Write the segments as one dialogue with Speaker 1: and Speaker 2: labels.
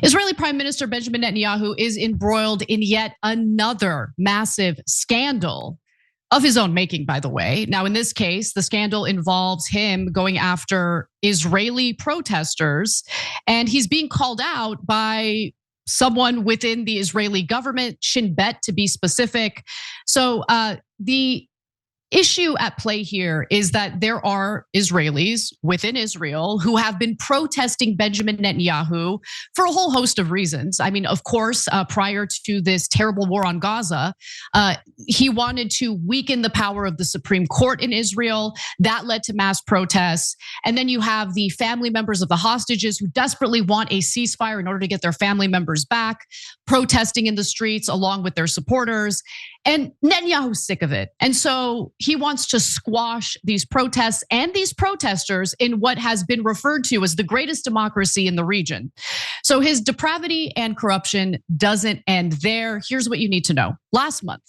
Speaker 1: Israeli Prime Minister Benjamin Netanyahu is embroiled in yet another massive scandal of his own making, by the way. Now, in this case, the scandal involves him going after Israeli protesters, and he's being called out by someone within the Israeli government, Shin Bet to be specific. So the issue at play here is that there are Israelis within Israel who have been protesting Benjamin Netanyahu for a whole host of reasons. I mean, of course, prior to this terrible war on Gaza, he wanted to weaken the power of the Supreme Court in Israel. That led to mass protests. And then you have the family members of the hostages who desperately want a ceasefire in order to get their family members back, protesting in the streets along with their supporters. And Netanyahu's sick of it. And so he wants to squash these protests and these protesters in what has been referred to as the greatest democracy in the region. So his depravity and corruption doesn't end there. Here's what you need to know. Last month,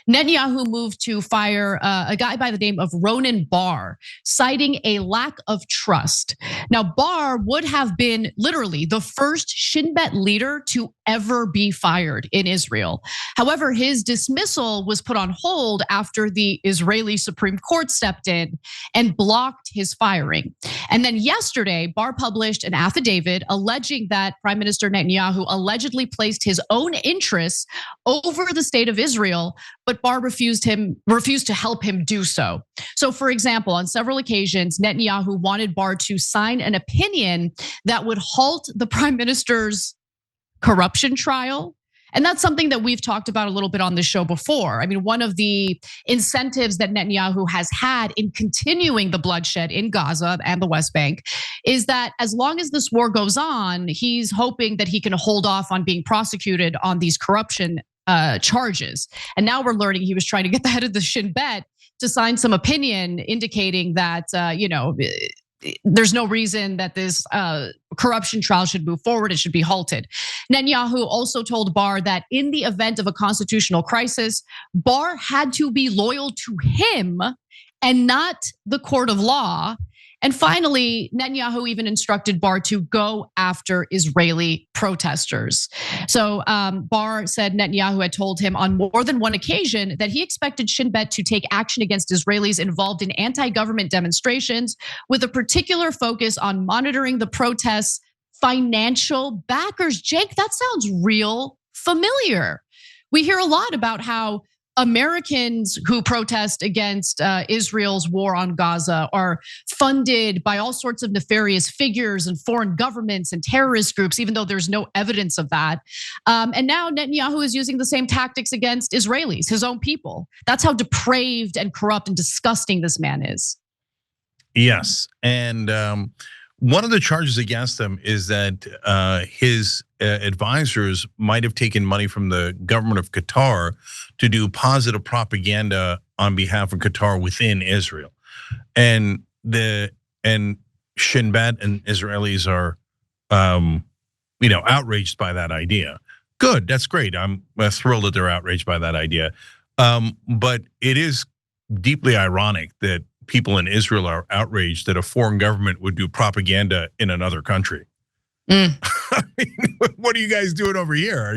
Speaker 1: Netanyahu moved to fire a guy by the name of Ronen Bar, citing a lack of trust. Now, Bar would have been literally the first Shin Bet leader to ever be fired in Israel. However, his dismissal was put on hold after the Israeli Supreme Court stepped in and blocked his firing. And then yesterday, Bar published an affidavit alleging that Prime Minister Netanyahu allegedly placed his own interests over the state of Israel, but Bar refused to help him do so. So, for example, on several occasions, Netanyahu wanted Bar to sign an opinion that would halt the prime minister's corruption trial. And that's something that we've talked about a little bit on this show before. I mean, one of the incentives that Netanyahu has had in continuing the bloodshed in Gaza and the West Bank is that as long as this war goes on, he's hoping that he can hold off on being prosecuted on these corruption charges. And now we're learning he was trying to get the head of the Shin Bet to sign some opinion indicating that, there's no reason that this corruption trial should move forward. It should be halted. Netanyahu also told Bar that in the event of a constitutional crisis, Bar had to be loyal to him and not the court of law. And finally, Netanyahu even instructed Bar to go after Israeli protesters. So Bar said Netanyahu had told him on more than one occasion that he expected Shin Bet to take action against Israelis involved in anti-government demonstrations with a particular focus on monitoring the protests' financial backers. Jake, that sounds real familiar. We hear a lot about how Americans who protest against Israel's war on Gaza are funded by all sorts of nefarious figures and foreign governments and terrorist groups, even though there's no evidence of that. And now Netanyahu is using the same tactics against Israelis, his own people. That's how depraved and corrupt and disgusting this man is.
Speaker 2: Yes, and one of the charges against him is that his advisors might have taken money from the government of Qatar to do positive propaganda on behalf of Qatar within Israel, and Shin Bet and Israelis are, outraged by that idea. Good, that's great. I'm thrilled that they're outraged by that idea, but it is deeply ironic that people in Israel are outraged that a foreign government would do propaganda in another country. I mean, what are you guys doing over here?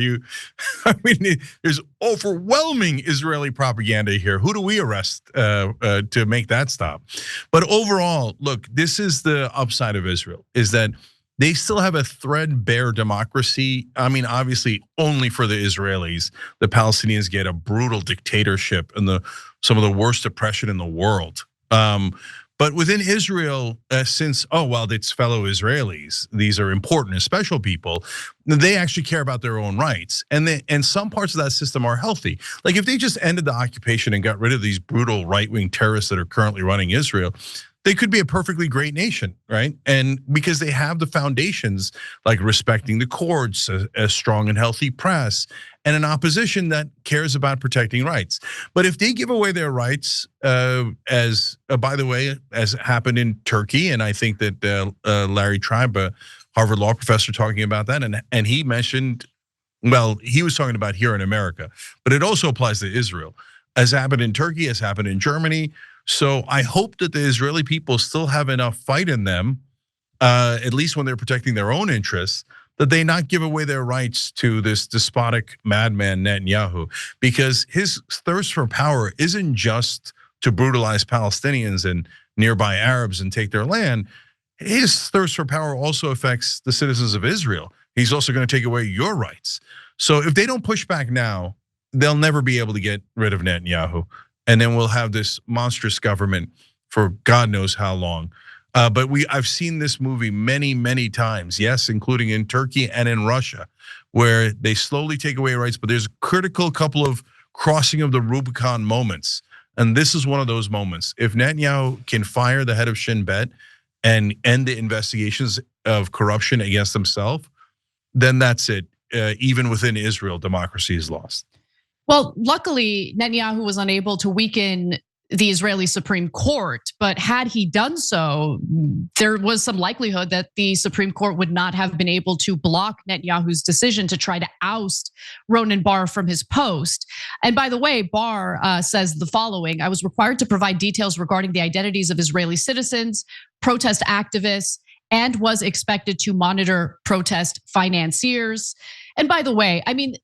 Speaker 2: There's overwhelming Israeli propaganda here. Who do we arrest to make that stop? But overall, look, this is the upside of Israel, is that they still have a threadbare democracy. I mean, obviously only for the Israelis. The Palestinians get a brutal dictatorship and some of the worst oppression in the world. But within Israel, since, it's fellow Israelis, these are important and special people, they actually care about their own rights. And some parts of that system are healthy. Like if they just ended the occupation and got rid of these brutal right-wing terrorists that are currently running Israel, they could be a perfectly great nation, right? And because they have the foundations like respecting the courts, a strong and healthy press, and an opposition that cares about protecting rights. But if they give away their rights, as by the way, as happened in Turkey, and I think that Larry Tribe, a Harvard law professor, talking about that, and he mentioned, he was talking about here in America, but it also applies to Israel, as happened in Turkey, as happened in Germany. So I hope that the Israeli people still have enough fight in them, at least when they're protecting their own interests, that they not give away their rights to this despotic madman Netanyahu, because his thirst for power isn't just to brutalize Palestinians and nearby Arabs and take their land. His thirst for power also affects the citizens of Israel. He's also going to take away your rights. So if they don't push back now, they'll never be able to get rid of Netanyahu. And then we'll have this monstrous government for God knows how long. But I've seen this movie many, many times, yes, including in Turkey and in Russia, where they slowly take away rights, but there's a critical couple of crossing of the Rubicon moments. And this is one of those moments. If Netanyahu can fire the head of Shin Bet and end the investigations of corruption against himself, then that's it. Even within Israel, democracy is lost.
Speaker 1: Well, luckily, Netanyahu was unable to weaken the Israeli Supreme Court, but had he done so, there was some likelihood that the Supreme Court would not have been able to block Netanyahu's decision to try to oust Ronen Bar from his post. And by the way, Bar says the following: I was required to provide details regarding the identities of Israeli citizens, protest activists, and was expected to monitor protest financiers. And by the way, I mean,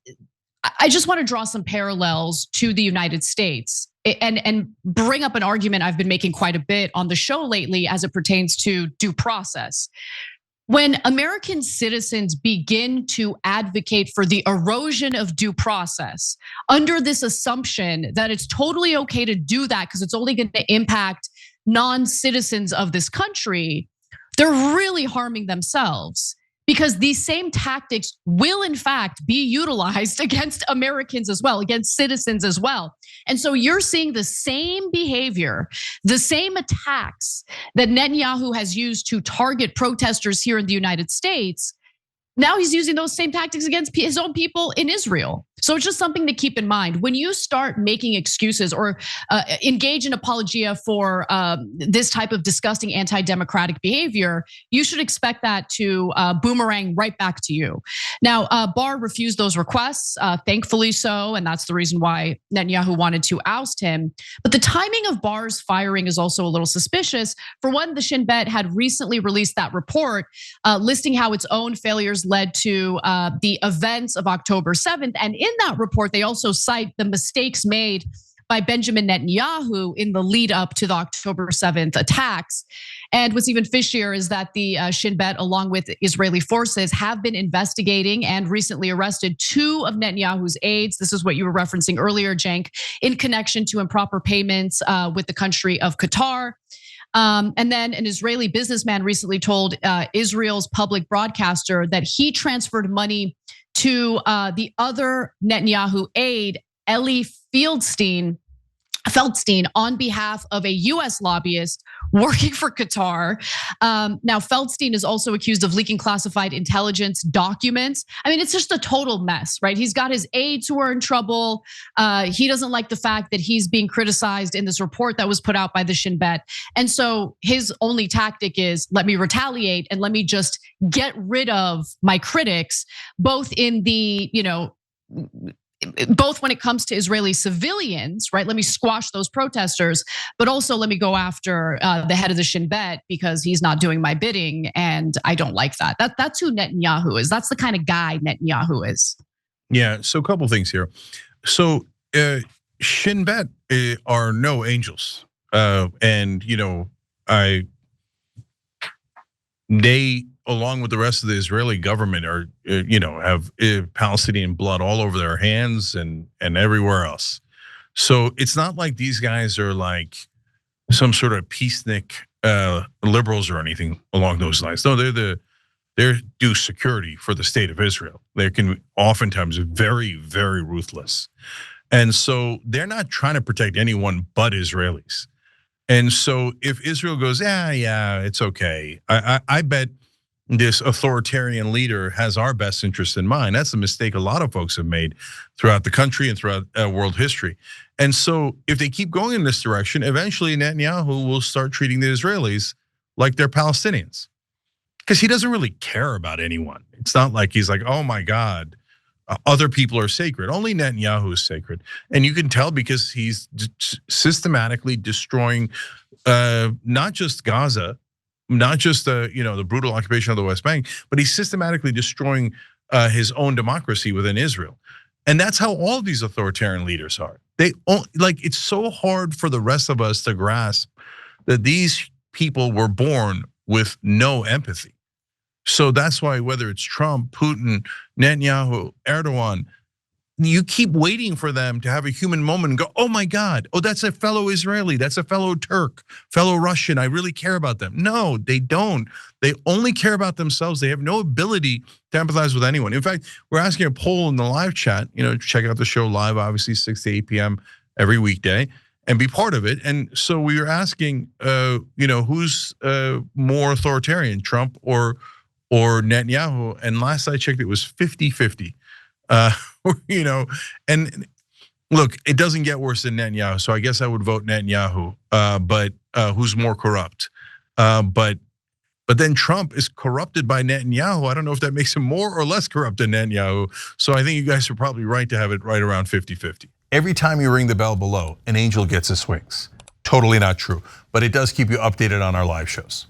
Speaker 1: I just want to draw some parallels to the United States and bring up an argument I've been making quite a bit on the show lately as it pertains to due process. When American citizens begin to advocate for the erosion of due process under this assumption that it's totally okay to do that because it's only going to impact non-citizens of this country, they're really harming themselves, because these same tactics will in fact be utilized against Americans as well, against citizens as well. And so you're seeing the same behavior, the same attacks that Netanyahu has used to target protesters here in the United States. Now he's using those same tactics against his own people in Israel. So it's just something to keep in mind. When you start making excuses or engage in apologia for this type of disgusting anti-democratic behavior, you should expect that to boomerang right back to you. Now, Bar refused those requests, thankfully so, and that's the reason why Netanyahu wanted to oust him. But the timing of Bar's firing is also a little suspicious. For one, the Shin Bet had recently released that report listing how its own failures led to the events of October 7th. And in that report, they also cite the mistakes made by Benjamin Netanyahu in the lead up to the October 7th attacks. And what's even fishier is that the Shin Bet, along with Israeli forces, have been investigating and recently arrested 2 of Netanyahu's aides. This is what you were referencing earlier, Cenk, in connection to improper payments with the country of Qatar. And then an Israeli businessman recently told Israel's public broadcaster that he transferred money to the other Netanyahu aide, Eli Feldstein, on behalf of a US lobbyist working for Qatar. Now, Feldstein is also accused of leaking classified intelligence documents. I mean, it's just a total mess, right? He's got his aides who are in trouble. He doesn't like the fact that he's being criticized in this report that was put out by the Shin Bet. And so his only tactic is, let me retaliate and let me just get rid of my critics, both in the, both when it comes to Israeli civilians, right? Let me squash those protesters, but also let me go after the head of the Shin Bet because he's not doing my bidding, and I don't like that. That's who Netanyahu is. That's the kind of guy Netanyahu is.
Speaker 2: Yeah, so a couple things here. So Shin Bet are no angels, and they, along with the rest of the Israeli government, are have Palestinian blood all over their hands and everywhere else. So it's not like these guys are like some sort of peacenik liberals or anything along those lines. No, they're do security for the state of Israel. They can oftentimes very, very ruthless, and so they're not trying to protect anyone but Israelis. And so if Israel goes, yeah, it's okay, I bet this authoritarian leader has our best interest in mind. That's a mistake a lot of folks have made throughout the country and throughout world history. And so if they keep going in this direction, eventually Netanyahu will start treating the Israelis like they're Palestinians, because he doesn't really care about anyone. It's not like he's like, oh my God, other people are sacred. Only Netanyahu is sacred. And you can tell because he's systematically destroying not just Gaza, not just the brutal occupation of the West Bank, but he's systematically destroying his own democracy within Israel. And that's how all these authoritarian leaders are. It's so hard for the rest of us to grasp that these people were born with no empathy. So that's why whether it's Trump, Putin, Netanyahu, Erdogan, you keep waiting for them to have a human moment and go, oh my God, oh, that's a fellow Israeli, that's a fellow Turk, fellow Russian, I really care about them. No, they don't. They only care about themselves. They have no ability to empathize with anyone. In fact, we're asking a poll in the live chat, check out the show live, obviously 6 to 8 p.m. every weekday, and be part of it. And so we were asking, who's more authoritarian, Trump or Netanyahu? And last I checked, it was 50-50. And look, it doesn't get worse than Netanyahu, so I guess I would vote Netanyahu. But who's more corrupt? But then Trump is corrupted by Netanyahu. I don't know if that makes him more or less corrupt than Netanyahu. So I think you guys are probably right to have it right around 50-50.
Speaker 3: Every time you ring the bell below, an angel gets his wings. Totally not true, but it does keep you updated on our live shows.